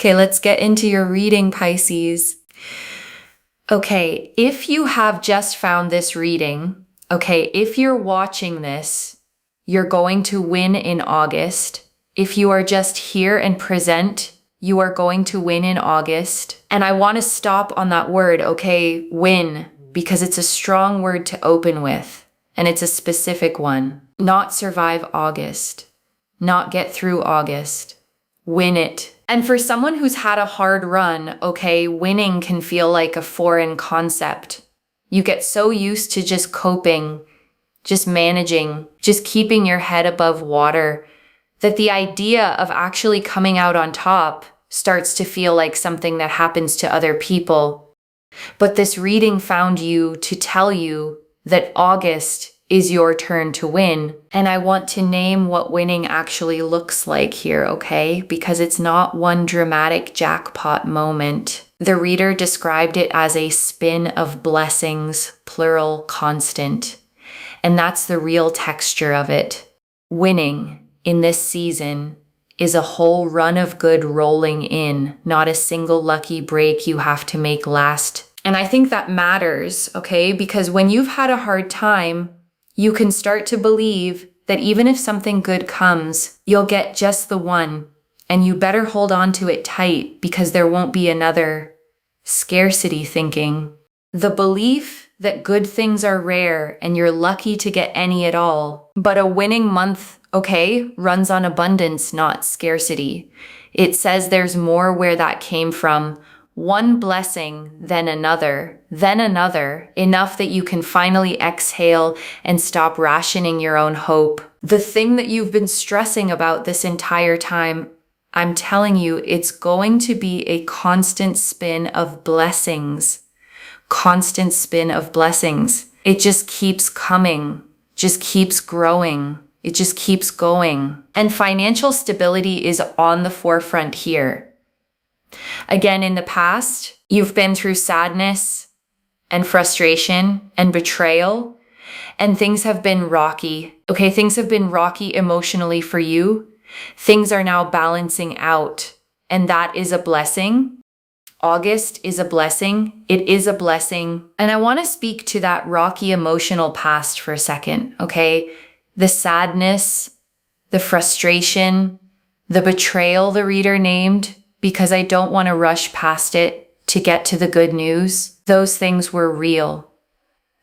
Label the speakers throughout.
Speaker 1: Okay, let's get into your reading, Pisces. Okay, if you have just found this reading, okay, if you're watching this, you're going to win in August. If you are just here and present, you are going to win in August. And I want to stop on that word, okay, win, because it's a strong word to open with, and it's a specific one. Not survive August, not get through August, win it. And for someone who's had a hard run, okay, winning can feel like a foreign concept. You get so used to just coping, just managing, just keeping your head above water, that the idea of actually coming out on top starts to feel like something that happens to other people. But this reading found you to tell you that August is your turn to win. And I want to name what winning actually looks like here, okay? Because it's not one dramatic jackpot moment. The reader described it as a spin of blessings, plural, constant. And that's the real texture of it. Winning in this season is a whole run of good rolling in, not a single lucky break you have to make last. And I think that matters, okay? Because when you've had a hard time, you can start to believe that even if something good comes, you'll get just the one, and you better hold on to it tight because there won't be another. Scarcity thinking. The belief that good things are rare and you're lucky to get any at all. But a winning month, okay, runs on abundance, not scarcity. It says there's more where that came from. One blessing, then another, enough that you can finally exhale and stop rationing your own hope. The thing that you've been stressing about this entire time, I'm telling you, it's going to be a constant spin of blessings. Constant spin of blessings. It just keeps coming, just keeps growing. It just keeps going. And financial stability is on the forefront here. Again, in the past, you've been through sadness and frustration and betrayal, and things have been rocky. Okay, things have been rocky emotionally for you. Things are now balancing out, and that is a blessing. August is a blessing. It is a blessing. And I want to speak to that rocky emotional past for a second, okay? The sadness, the frustration, the betrayal the reader named, because I don't want to rush past it to get to the good news. Those things were real.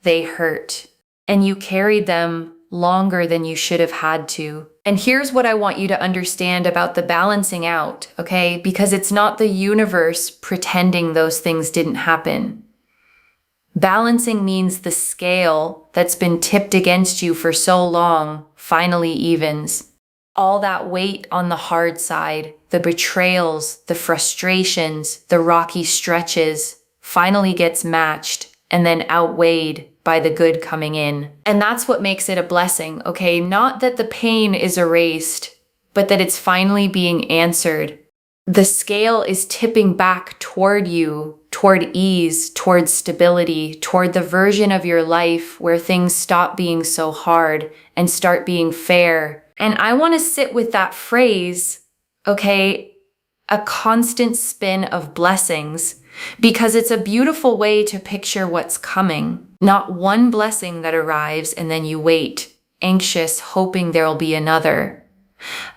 Speaker 1: They hurt. And you carried them longer than you should have had to. And here's what I want you to understand about the balancing out, okay? Because it's not the universe pretending those things didn't happen. Balancing means the scale that's been tipped against you for so long finally evens. All that weight on the hard side, the betrayals, the frustrations, the rocky stretches, finally gets matched and then outweighed by the good coming in. And that's what makes it a blessing, okay? Not that the pain is erased, but that it's finally being answered. The scale is tipping back toward you, toward ease, toward stability, toward the version of your life where things stop being so hard and start being fair. And I want to sit with that phrase, okay, a constant spin of blessings, because it's a beautiful way to picture what's coming. Not one blessing that arrives and then you wait, anxious, hoping there'll be another.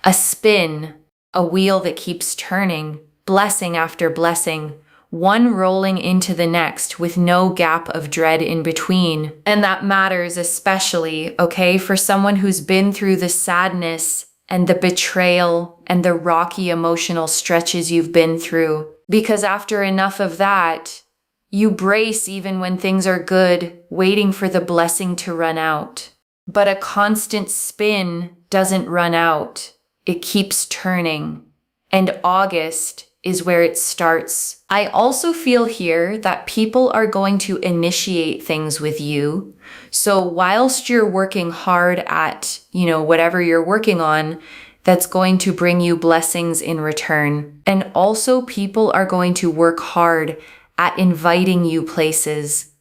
Speaker 1: A spin, a wheel that keeps turning, blessing after blessing, one rolling into the next with no gap of dread in between. And that matters especially, okay, for someone who's been through the sadness and the betrayal and the rocky emotional stretches you've been through. Because after enough of that, you brace even when things are good, waiting for the blessing to run out. But a constant spin doesn't run out. It keeps turning. And August is where it starts. I also feel here that people are going to initiate things with you. So whilst you're working hard at, whatever you're working on, that's going to bring you blessings in return. And also people are going to work hard at inviting you places,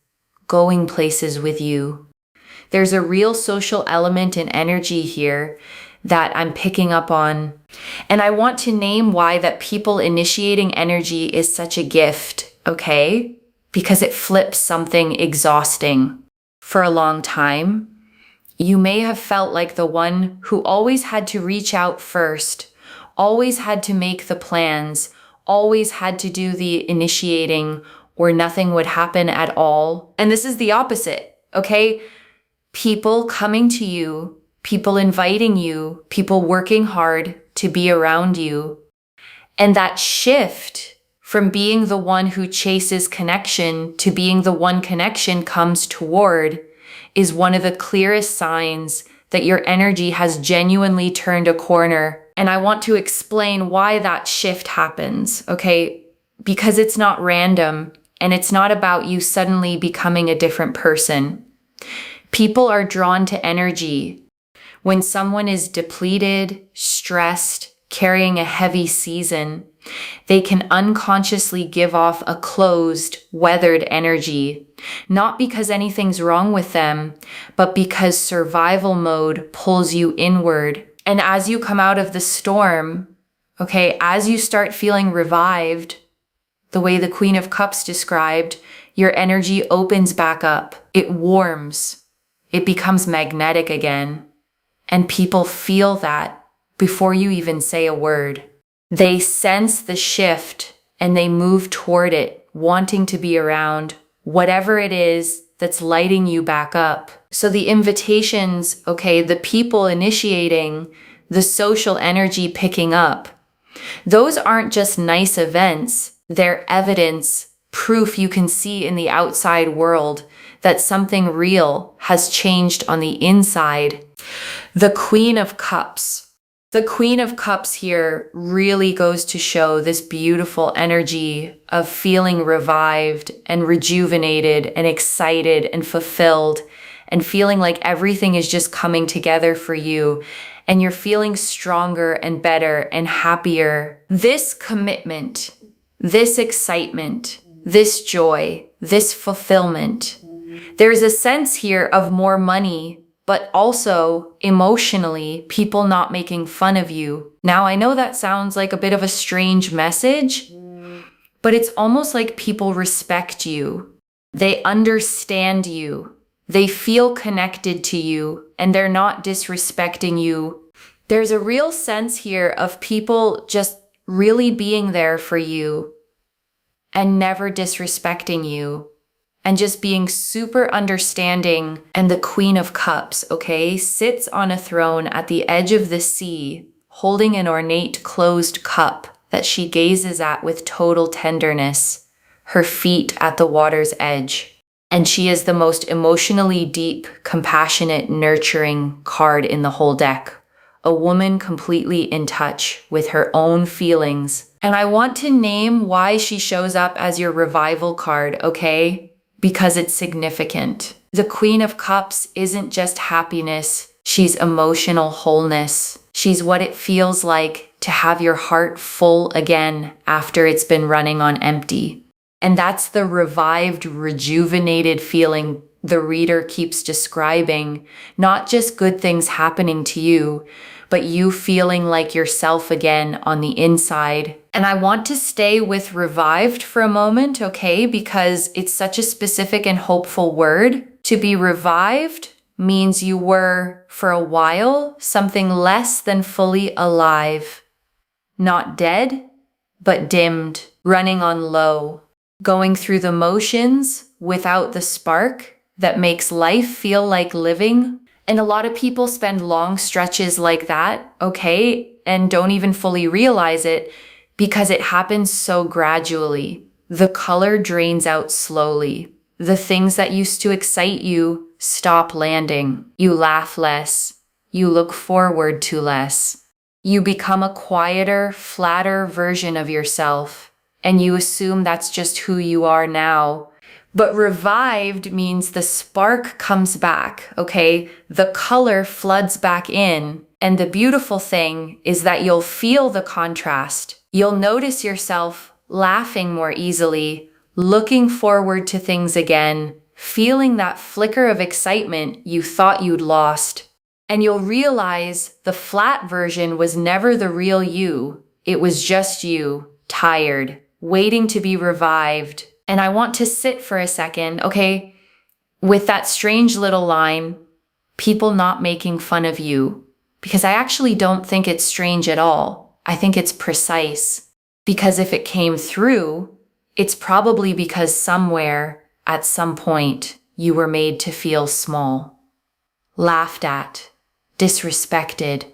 Speaker 1: going places with you. There's a real social element and energy here that I'm picking up on. And I want to name why that people initiating energy is such a gift, okay? Because it flips something exhausting. For a long time, you may have felt like the one who always had to reach out first, always had to make the plans, always had to do the initiating, or nothing would happen at all. And this is the opposite, okay? People coming to you, people inviting you, people working hard to be around you. And that shift from being the one who chases connection to being the one connection comes toward is one of the clearest signs that your energy has genuinely turned a corner. And I want to explain why that shift happens, okay? Because it's not random and it's not about you suddenly becoming a different person. People are drawn to energy. When someone is depleted, stressed, carrying a heavy season, they can unconsciously give off a closed, weathered energy, not because anything's wrong with them, but because survival mode pulls you inward. And as you come out of the storm, okay, as you start feeling revived, the way the Queen of Cups described, your energy opens back up. It warms. It becomes magnetic again. And people feel that before you even say a word. They sense the shift and they move toward it, wanting to be around whatever it is that's lighting you back up. So the invitations, okay, the people initiating, the social energy picking up, those aren't just nice events. They're evidence, proof you can see in the outside world that something real has changed on the inside. The Queen of Cups. The Queen of Cups here really goes to show this beautiful energy of feeling revived and rejuvenated and excited and fulfilled and feeling like everything is just coming together for you and you're feeling stronger and better and happier. This commitment, this excitement, this joy, this fulfillment, there's a sense here of more money, but also emotionally, people not making fun of you. Now, I know that sounds like a bit of a strange message, but it's almost like people respect you. They understand you. They feel connected to you, and they're not disrespecting you. There's a real sense here of people just really being there for you and never disrespecting you. And just being super understanding. And the Queen of Cups, okay, sits on a throne at the edge of the sea, holding an ornate closed cup that she gazes at with total tenderness, her feet at the water's edge. And she is the most emotionally deep, compassionate, nurturing card in the whole deck. A woman completely in touch with her own feelings. And I want to name why she shows up as your revival card, okay? Because it's significant. The Queen of Cups isn't just happiness, she's emotional wholeness. She's what it feels like to have your heart full again after it's been running on empty. And that's the revived, rejuvenated feeling the reader keeps describing, not just good things happening to you, but you feeling like yourself again on the inside. And I want to stay with revived for a moment, okay? Because it's such a specific and hopeful word. To be revived means you were, for a while, something less than fully alive. Not dead, but dimmed, running on low, going through the motions without the spark that makes life feel like living. And a lot of people spend long stretches like that, okay, and don't even fully realize it because it happens so gradually. The color drains out slowly. The things that used to excite you stop landing. You laugh less. You look forward to less. You become a quieter, flatter version of yourself, and you assume that's just who you are now. But revived means the spark comes back, okay? The color floods back in. And the beautiful thing is that you'll feel the contrast. You'll notice yourself laughing more easily, looking forward to things again, feeling that flicker of excitement you thought you'd lost. And you'll realize the flat version was never the real you. It was just you, tired, waiting to be revived. And I want to sit for a second, okay, with that strange little line, people not making fun of you. Because I actually don't think it's strange at all. I think it's precise. Because if it came through, it's probably because somewhere, at some point, you were made to feel small, laughed at, disrespected,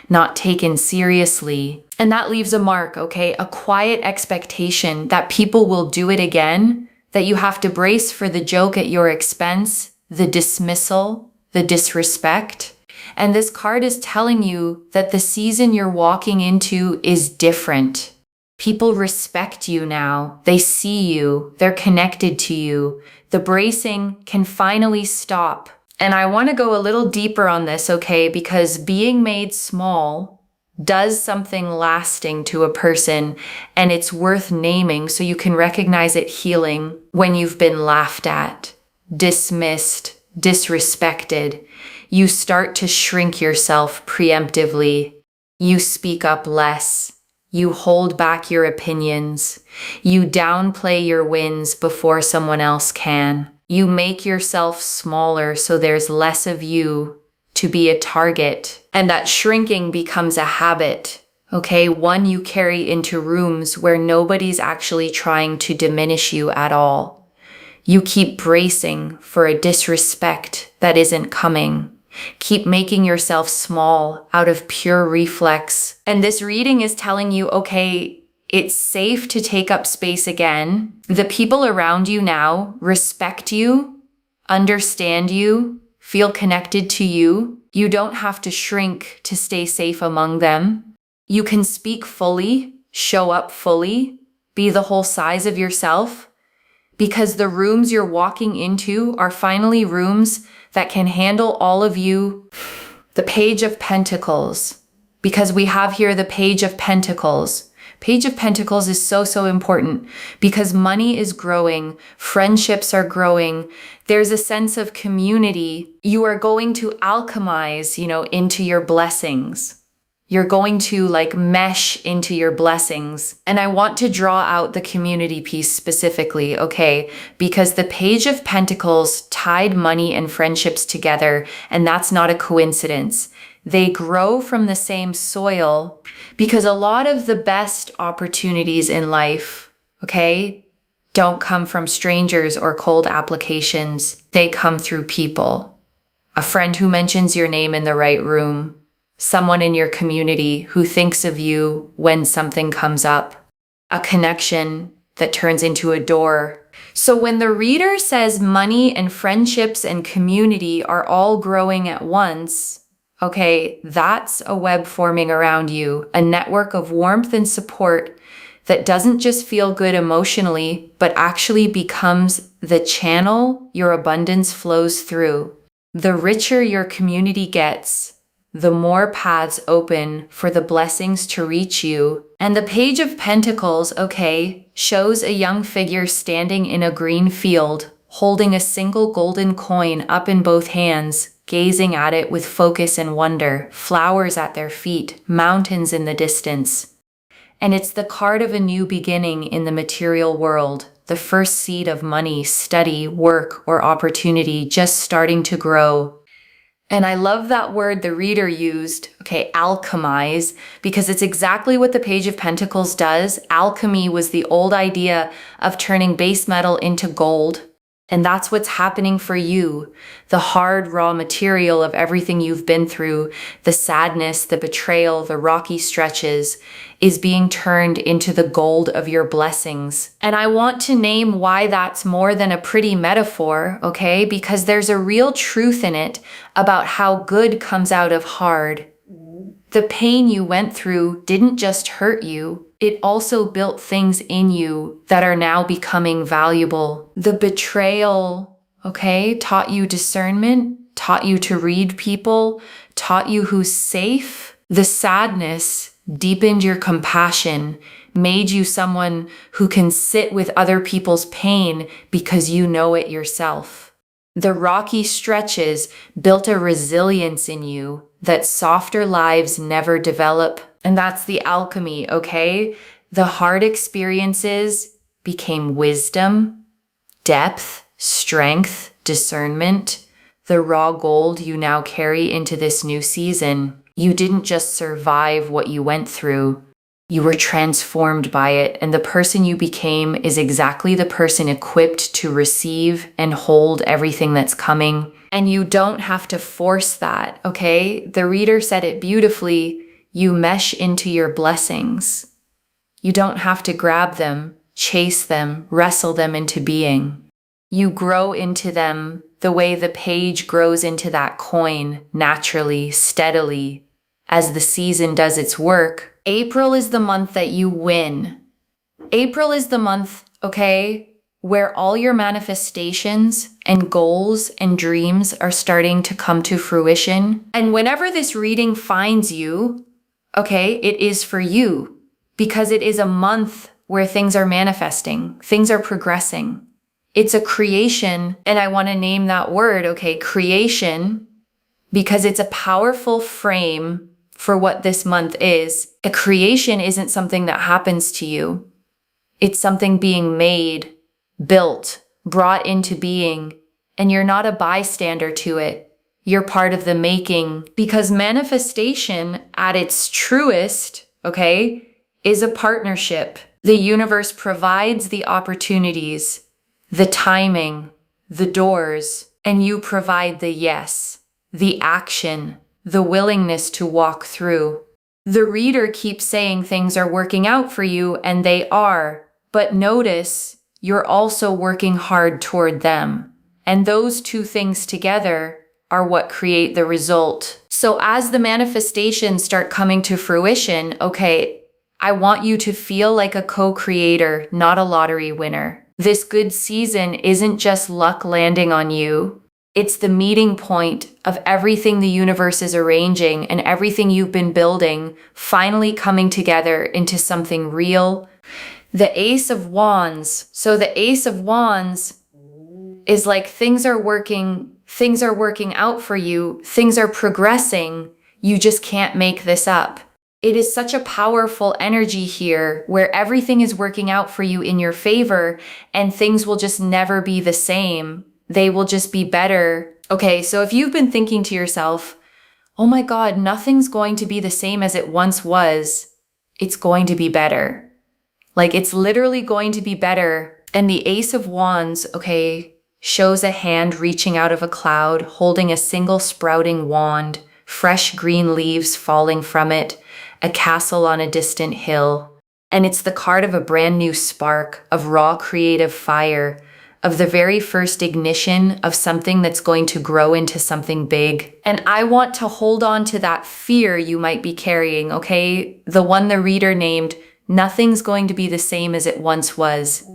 Speaker 1: not taken seriously. And that leaves a mark, okay? A quiet expectation that people will do it again, that you have to brace for the joke at your expense, the dismissal, the disrespect. And this card is telling you that the season you're walking into is different. People respect you now. They see you. They're connected to you. The bracing can finally stop. And I want to go a little deeper on this, okay? Because being made small does something lasting to a person, and it's worth naming so you can recognize it healing when you've been laughed at, dismissed, disrespected. You start to shrink yourself preemptively. You speak up less. You hold back your opinions. You downplay your wins before someone else can. You make yourself smaller so there's less of you to be a target. And that shrinking becomes a habit, okay? One you carry into rooms where nobody's actually trying to diminish you at all. You keep bracing for a disrespect that isn't coming. Keep making yourself small out of pure reflex. And this reading is telling you, okay, it's safe to take up space again. The people around you now respect you, understand you, feel connected to you. You don't have to shrink to stay safe among them. You can speak fully, show up fully, be the whole size of yourself, because the rooms you're walking into are finally rooms that can handle all of you. The Page of Pentacles, because we have here the Page of Pentacles. Page of Pentacles is so important because money is growing, friendships are growing, there's a sense of community. You are going to alchemize, into your blessings. You're going to mesh into your blessings. And I want to draw out the community piece specifically, okay? Because the Page of Pentacles tied money and friendships together, and that's not a coincidence. They grow from the same soil because a lot of the best opportunities in life, okay, don't come from strangers or cold applications. They come through people. A friend who mentions your name in the right room. Someone in your community who thinks of you when something comes up, a connection that turns into a door. So when the reader says money and friendships and community are all growing at once, okay, that's a web forming around you, a network of warmth and support that doesn't just feel good emotionally, but actually becomes the channel your abundance flows through. The richer your community gets, the more paths open for the blessings to reach you. And the Page of Pentacles, okay, shows a young figure standing in a green field, holding a single golden coin up in both hands, gazing at it with focus and wonder, flowers at their feet, mountains in the distance. And it's the card of a new beginning in the material world, the first seed of money, study, work, or opportunity just starting to grow. And I love that word the reader used, okay, alchemize, because it's exactly what the Page of Pentacles does. Alchemy was the old idea of turning base metal into gold. And that's what's happening for you. The hard, raw material of everything you've been through, the sadness, the betrayal, the rocky stretches, is being turned into the gold of your blessings. And I want to name why that's more than a pretty metaphor, okay? Because there's a real truth in it about how good comes out of hard. The pain you went through didn't just hurt you, it also built things in you that are now becoming valuable. The betrayal, okay, taught you discernment, taught you to read people, taught you who's safe. The sadness deepened your compassion, made you someone who can sit with other people's pain because you know it yourself. The rocky stretches built a resilience in you that softer lives never develop. And that's the alchemy, okay? The hard experiences became wisdom, depth, strength, discernment. The raw gold you now carry into this new season. You didn't just survive what you went through. You were transformed by it, and the person you became is exactly the person equipped to receive and hold everything that's coming. And you don't have to force that, okay? The reader said it beautifully. You mesh into your blessings. You don't have to grab them, chase them, wrestle them into being. You grow into them the way the page grows into that coin, naturally, steadily, as the season does its work. April is the month that you win. April is the month, okay, where all your manifestations and goals and dreams are starting to come to fruition. And whenever this reading finds you, okay, it is for you because it is a month where things are manifesting, things are progressing. It's a creation, and I want to name that word, okay, creation, because it's a powerful frame for what this month is. A creation isn't something that happens to you. It's something being made, built, brought into being, and you're not a bystander to it. You're part of the making, because manifestation at its truest, okay, is a partnership. The universe provides the opportunities, the timing, the doors, and you provide the yes, the action, the willingness to walk through. The reader keeps saying things are working out for you, and they are, but notice you're also working hard toward them. And those two things together are what create the result. So as the manifestations start coming to fruition, okay, I want you to feel like a co-creator, not a lottery winner. This good season isn't just luck landing on you. It's the meeting point of everything the universe is arranging and everything you've been building finally coming together into something real. The Ace of Wands. So the Ace of Wands is like things are working out for you. Things are progressing. You just can't make this up. It is such a powerful energy here where everything is working out for you in your favor and things will just never be the same. They will just be better. Okay, so if you've been thinking to yourself, oh my God, nothing's going to be the same as it once was, it's going to be better. Like it's literally going to be better. And the Ace of Wands, okay, shows a hand reaching out of a cloud, holding a single sprouting wand, fresh green leaves falling from it, a castle on a distant hill. And it's the card of a brand new spark, of raw creative fire, of the very first ignition of something that's going to grow into something big. And I want to hold on to that fear you might be carrying, okay? The one the reader named, nothing's going to be the same as it once was,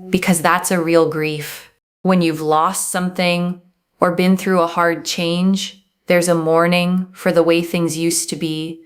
Speaker 1: because that's a real grief. When you've lost something or been through a hard change, there's a mourning for the way things used to be,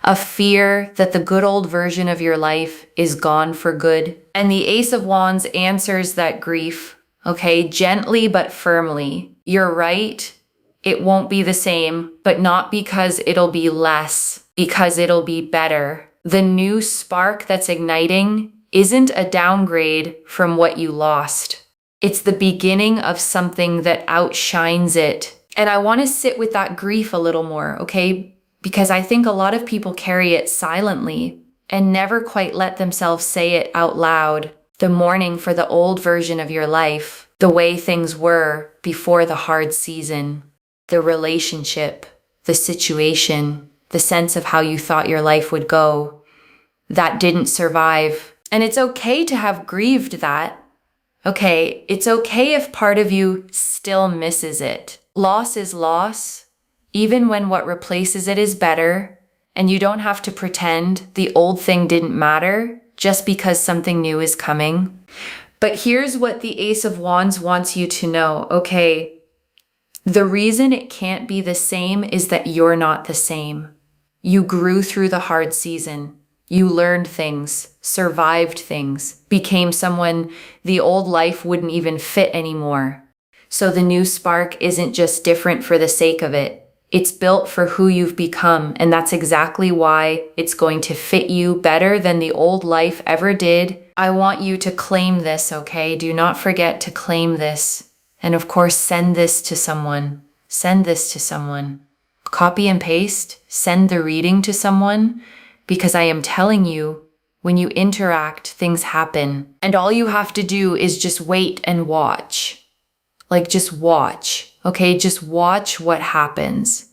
Speaker 1: a fear that the good old version of your life is gone for good. And the Ace of Wands answers that grief, okay, gently but firmly. You're right, it won't be the same, but not because it'll be less, because it'll be better. The new spark that's igniting isn't a downgrade from what you lost. It's the beginning of something that outshines it. And I want to sit with that grief a little more, okay? Because I think a lot of people carry it silently and never quite let themselves say it out loud. The mourning for the old version of your life, the way things were before the hard season, the relationship, the situation, the sense of how you thought your life would go, that didn't survive. And it's okay to have grieved that. Okay, it's okay if part of you still misses it. Loss is loss, even when what replaces it is better, and you don't have to pretend the old thing didn't matter just because something new is coming. But here's what the Ace of Wands wants you to know, okay? The reason it can't be the same is that you're not the same. You grew through the hard season. You learned things, survived things, became someone the old life wouldn't even fit anymore. So the new spark isn't just different for the sake of it. It's built for who you've become, and that's exactly why it's going to fit you better than the old life ever did. I want you to claim this, okay? Do not forget to claim this. And of course, send this to someone. Send this to someone. Copy and paste, send the reading to someone, because I am telling you, when you interact, things happen. And all you have to do is just wait and watch. Like, just watch, okay? Just watch what happens.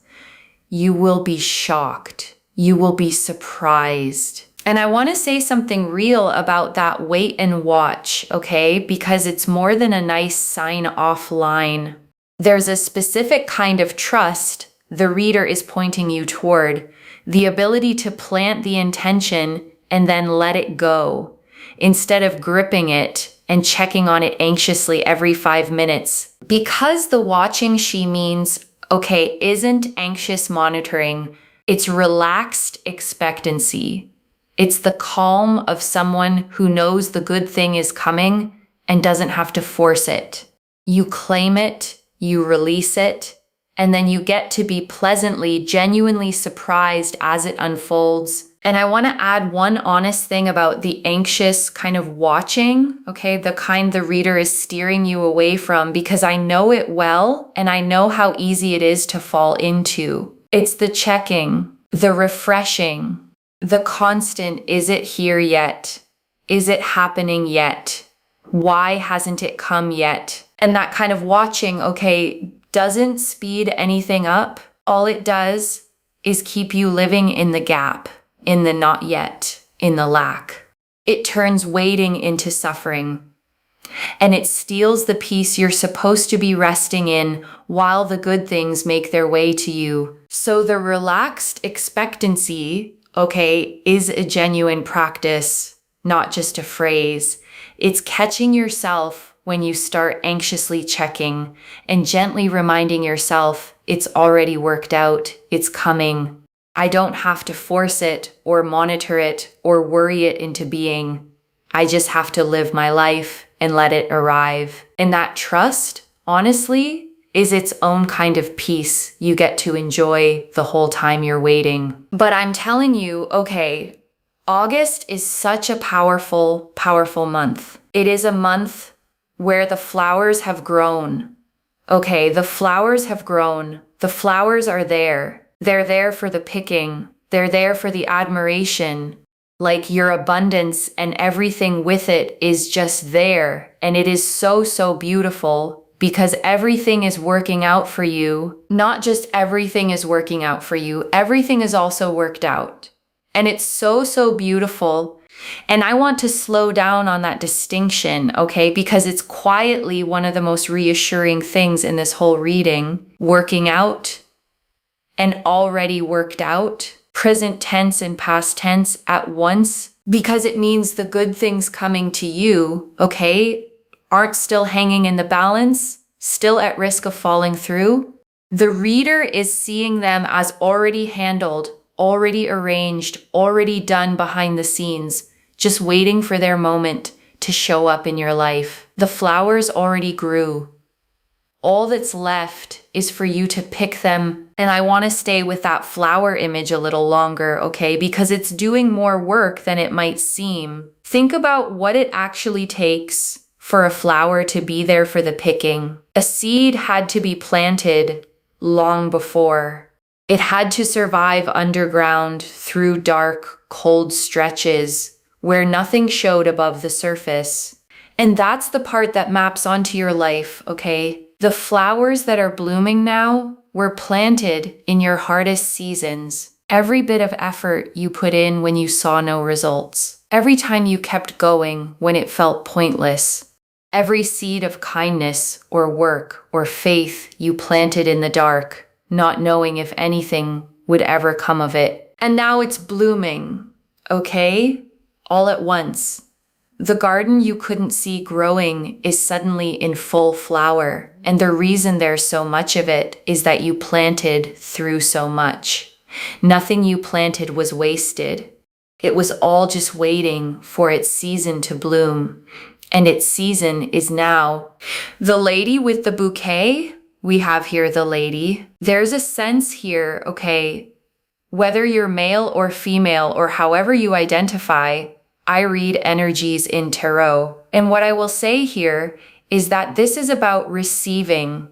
Speaker 1: You will be shocked. You will be surprised. And I want to say something real about that wait and watch, okay? Because it's more than a nice sign-off line. There's a specific kind of trust the reader is pointing you toward, the ability to plant the intention and then let it go, instead of gripping it and checking on it anxiously every 5 minutes. Because the watching she means, okay, isn't anxious monitoring, it's relaxed expectancy. It's the calm of someone who knows the good thing is coming and doesn't have to force it. You claim it, you release it, and then you get to be pleasantly, genuinely surprised as it unfolds. And I want to add one honest thing about the anxious kind of watching, okay, the kind the reader is steering you away from, because I know it well and I know how easy it is to fall into. It's the checking, the refreshing, the constant, is it here yet? Is it happening yet? Why hasn't it come yet? And that kind of watching, okay, doesn't speed anything up. All it does is keep you living in the gap, in the not yet, in the lack. It turns waiting into suffering. And it steals the peace you're supposed to be resting in while the good things make their way to you. So the relaxed expectancy, okay, is a genuine practice, not just a phrase. It's catching yourself when you start anxiously checking and gently reminding yourself it's already worked out, it's coming. I don't have to force it or monitor it or worry it into being. I just have to live my life and let it arrive. And that trust, honestly, is its own kind of peace you get to enjoy the whole time you're waiting. But I'm telling you, okay, August is such a powerful, powerful month. It is a month where the flowers have grown. Okay, the flowers have grown. The flowers are there. They're there for the picking. They're there for the admiration. Like your abundance and everything with it is just there. And it is so, so beautiful because everything is working out for you. Not just everything is working out for you. Everything is also worked out. And it's so, so beautiful. And I want to slow down on that distinction, okay? Because it's quietly one of the most reassuring things in this whole reading. Working out and already worked out. Present tense and past tense at once. Because it means the good things coming to you, okay, aren't still hanging in the balance, still at risk of falling through. The reader is seeing them as already handled, already arranged, already done behind the scenes, just waiting for their moment to show up in your life. The flowers already grew. All that's left is for you to pick them. And I want to stay with that flower image a little longer, okay? Because it's doing more work than it might seem. Think about what it actually takes for a flower to be there for the picking. A seed had to be planted long before. It had to survive underground through dark, cold stretches where nothing showed above the surface. And that's the part that maps onto your life, okay? The flowers that are blooming now were planted in your hardest seasons. Every bit of effort you put in when you saw no results. Every time you kept going when it felt pointless. Every seed of kindness or work or faith you planted in the dark, not knowing if anything would ever come of it. And now it's blooming, okay? All at once. The garden you couldn't see growing is suddenly in full flower. And the reason there's so much of it is that you planted through so much. Nothing you planted was wasted. It was all just waiting for its season to bloom. and its season is now. The lady with the bouquet, we have here the lady. There's a sense here, okay, whether you're male or female or however you identify, I read energies in tarot. And what I will say here is that this is about receiving.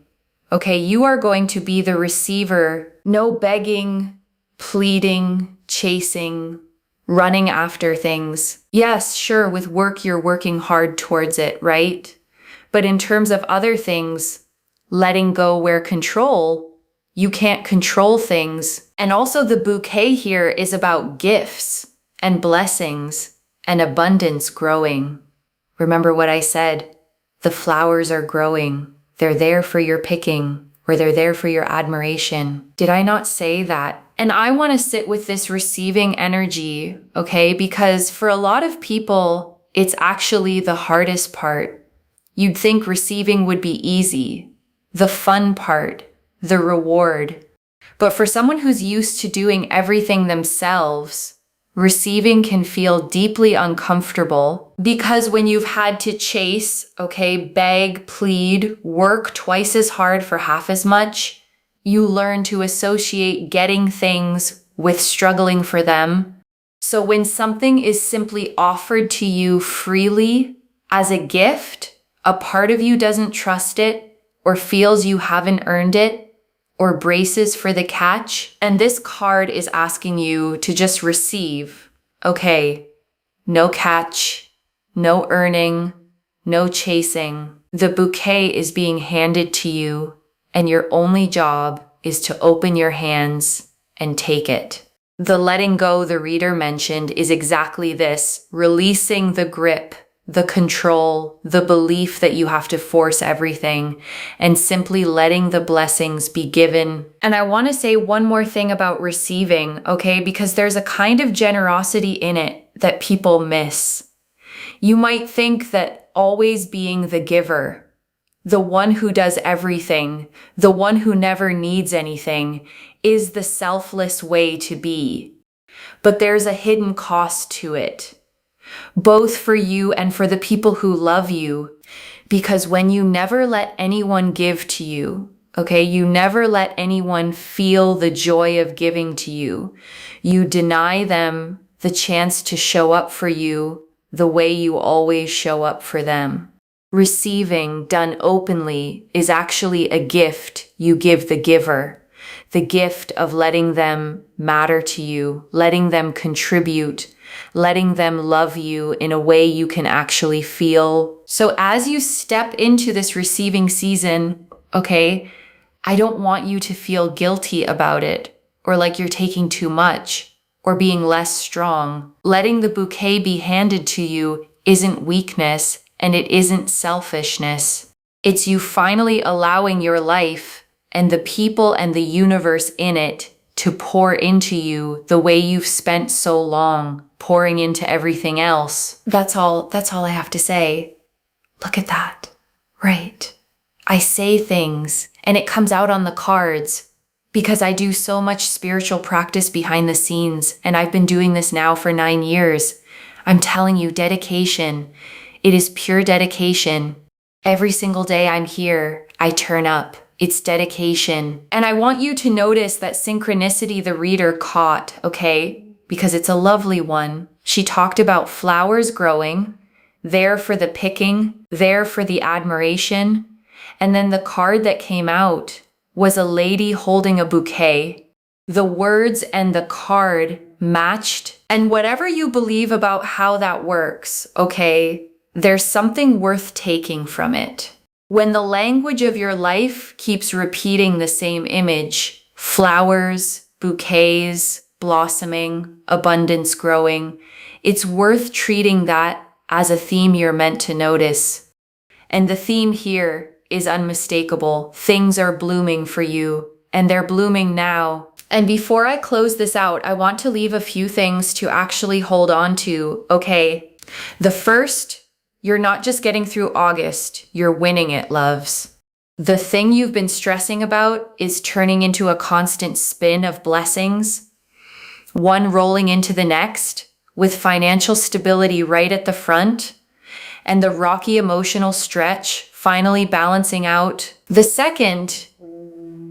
Speaker 1: Okay, you are going to be the receiver. No begging, pleading, chasing, running after things. Yes, sure, with work, you're working hard towards it, right? But in terms of other things, letting go where control, you can't control things. And also the bouquet here is about gifts and blessings and abundance growing. Remember what I said? The flowers are growing. They're there for your picking, or they're there for your admiration. Did I not say that? And I want to sit with this receiving energy, okay? Because for a lot of people, it's actually the hardest part. You'd think receiving would be easy, the fun part, the reward. But for someone who's used to doing everything themselves, receiving can feel deeply uncomfortable because when you've had to chase, okay, beg, plead, work twice as hard for half as much, you learn to associate getting things with struggling for them. So when something is simply offered to you freely as a gift, a part of you doesn't trust it or feels you haven't earned it or braces for the catch. And this card is asking you to just receive. Okay, no catch, no earning, no chasing. The bouquet is being handed to you, and your only job is to open your hands and take it. The letting go the reader mentioned is exactly this, releasing the grip, the control, the belief that you have to force everything, and simply letting the blessings be given. And I want to say one more thing about receiving, okay? Because there's a kind of generosity in it that people miss. You might think that always being the giver, the one who does everything, the one who never needs anything, is the selfless way to be. But there's a hidden cost to it, both for you and for the people who love you. Because when you never let anyone give to you, okay, you never let anyone feel the joy of giving to you, you deny them the chance to show up for you the way you always show up for them. Receiving done openly is actually a gift you give the giver. The gift of letting them matter to you, letting them contribute, letting them love you in a way you can actually feel. So as you step into this receiving season, okay, I don't want you to feel guilty about it or like you're taking too much or being less strong. Letting the bouquet be handed to you isn't weakness and it isn't selfishness. It's you finally allowing your life and the people and the universe in it to pour into you the way you've spent so long pouring into everything else. That's all I have to say. Look at that. Right. I say things and it comes out on the cards because I do so much spiritual practice behind the scenes, and I've been doing this now for 9 years. I'm telling you, dedication. It is pure dedication. Every single day I'm here, I turn up. It's dedication. And I want you to notice that synchronicity the reader caught, okay? Because it's a lovely one. She talked about flowers growing, there for the picking, there for the admiration. And then the card that came out was a lady holding a bouquet. The words and the card matched. And whatever you believe about how that works, okay, there's something worth taking from it. When the language of your life keeps repeating the same image, flowers, bouquets, blossoming, abundance growing, it's worth treating that as a theme you're meant to notice. And the theme here is unmistakable. Things are blooming for you, and they're blooming now. And before I close this out, I want to leave a few things to actually hold on to, okay? The first, you're not just getting through August, you're winning it, loves. The thing you've been stressing about is turning into a constant spin of blessings, one rolling into the next, with financial stability right at the front. and the rocky emotional stretch finally balancing out. The second,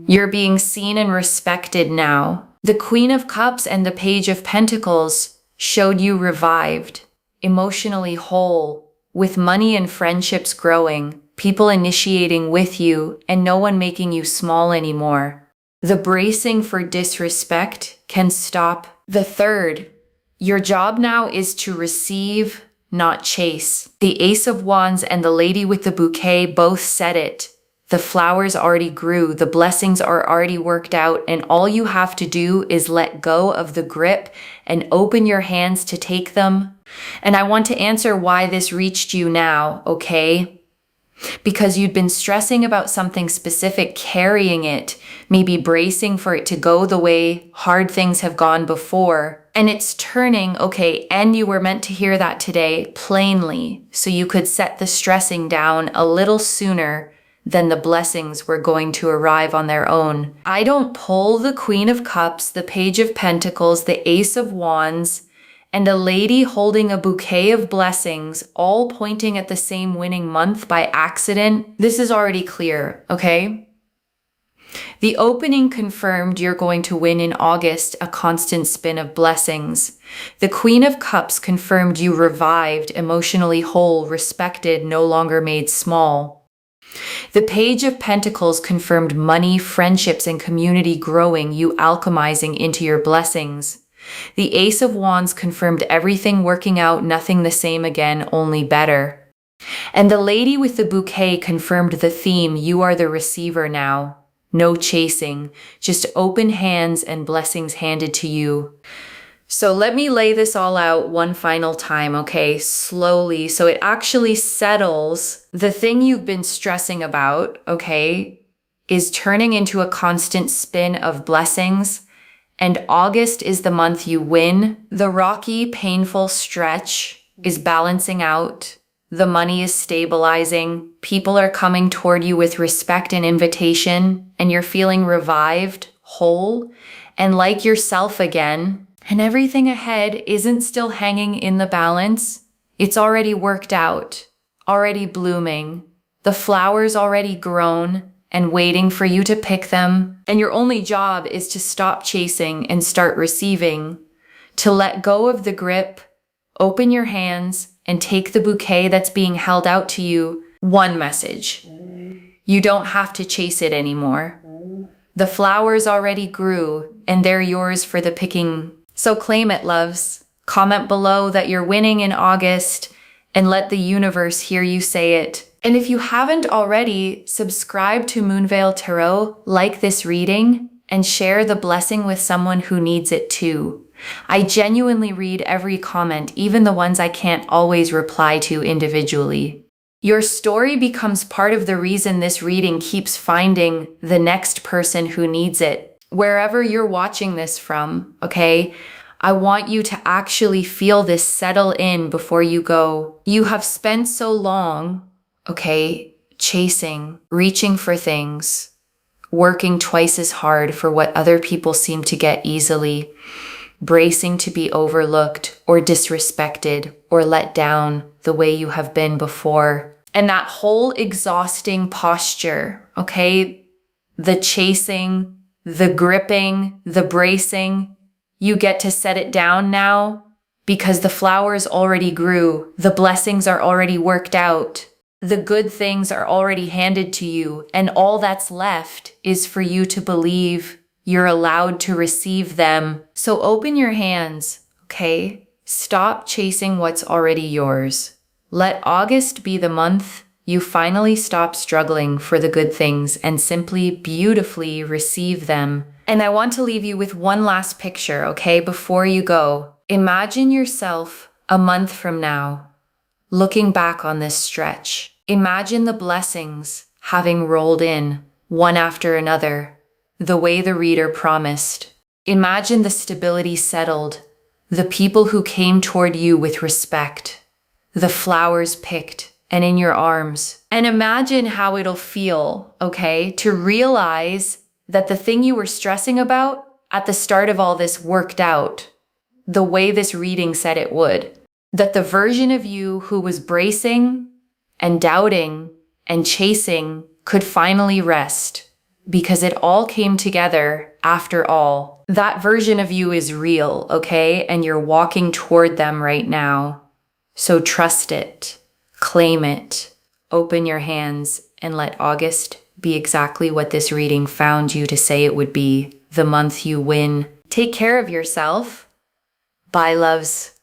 Speaker 1: you're being seen and respected now. The Queen of Cups and the Page of Pentacles showed you revived, emotionally whole, with money and friendships growing, people initiating with you, and no one making you small anymore. The bracing for disrespect can stop. The third, your job now is to receive, not chase. The Ace of Wands and the Lady with the Bouquet both said it. The flowers already grew, the blessings are already worked out, and all you have to do is let go of the grip and open your hands to take them. And I want to answer why this reached you now, okay? Because you'd been stressing about something specific, carrying it, maybe bracing for it to go the way hard things have gone before. And it's turning, okay, and you were meant to hear that today plainly, so you could set the stressing down a little sooner than the blessings were going to arrive on their own. I don't pull the Queen of Cups, the Page of Pentacles, the Ace of Wands, and a lady holding a bouquet of blessings, all pointing at the same winning month by accident. This is already clear, okay? The opening confirmed you're going to win in August a constant spin of blessings. The Queen of Cups confirmed you revived, emotionally whole, respected, no longer made small. The Page of Pentacles confirmed money, friendships, and community growing, you alchemizing into your blessings. The Ace of Wands confirmed everything working out, nothing the same again, only better. And the Lady with the Bouquet confirmed the theme, you are the receiver now. No chasing, just open hands and blessings handed to you. So let me lay this all out one final time, okay? Slowly, so it actually settles. The thing you've been stressing about, okay, is turning into a constant spin of blessings. And August is the month you win. The rocky, painful stretch is balancing out. The money is stabilizing. People are coming toward you with respect and invitation, and you're feeling revived, whole, and like yourself again. And everything ahead isn't still hanging in the balance. It's already worked out, already blooming. The flowers already grown and waiting for you to pick them. And your only job is to stop chasing and start receiving, to let go of the grip, open your hands, and take the bouquet that's being held out to you. One message. You don't have to chase it anymore. The flowers already grew, and they're yours for the picking. So claim it, loves. Comment below that you're winning in August, and let the universe hear you say it. And if you haven't already, subscribe to Moonveil Tarot, like this reading, and share the blessing with someone who needs it too. I genuinely read every comment, even the ones I can't always reply to individually. Your story becomes part of the reason this reading keeps finding the next person who needs it. Wherever you're watching this from, okay? I want you to actually feel this settle in before you go. You have spent so long, okay, chasing, reaching for things, working twice as hard for what other people seem to get easily, bracing to be overlooked or disrespected or let down the way you have been before. And that whole exhausting posture, okay, the chasing, the gripping, the bracing, you get to set it down now because the flowers already grew, the blessings are already worked out. The good things are already handed to you, and all that's left is for you to believe you're allowed to receive them. So open your hands, okay? Stop chasing what's already yours. Let August be the month you finally stop struggling for the good things and simply beautifully receive them. And I want to leave you with one last picture, okay, before you go. Imagine yourself a month from now, looking back on this stretch. Imagine the blessings having rolled in, one after another, the way the reader promised. Imagine the stability settled, the people who came toward you with respect, the flowers picked and in your arms. And imagine how it'll feel, okay, to realize that the thing you were stressing about at the start of all this worked out the way this reading said it would. That the version of you who was bracing, and doubting and chasing could finally rest because it all came together after all. That version of you is real, okay? And you're walking toward them right now. So trust it, claim it, open your hands, and let August be exactly what this reading found you to say it would be, the month you win. Take care of yourself. Bye, loves.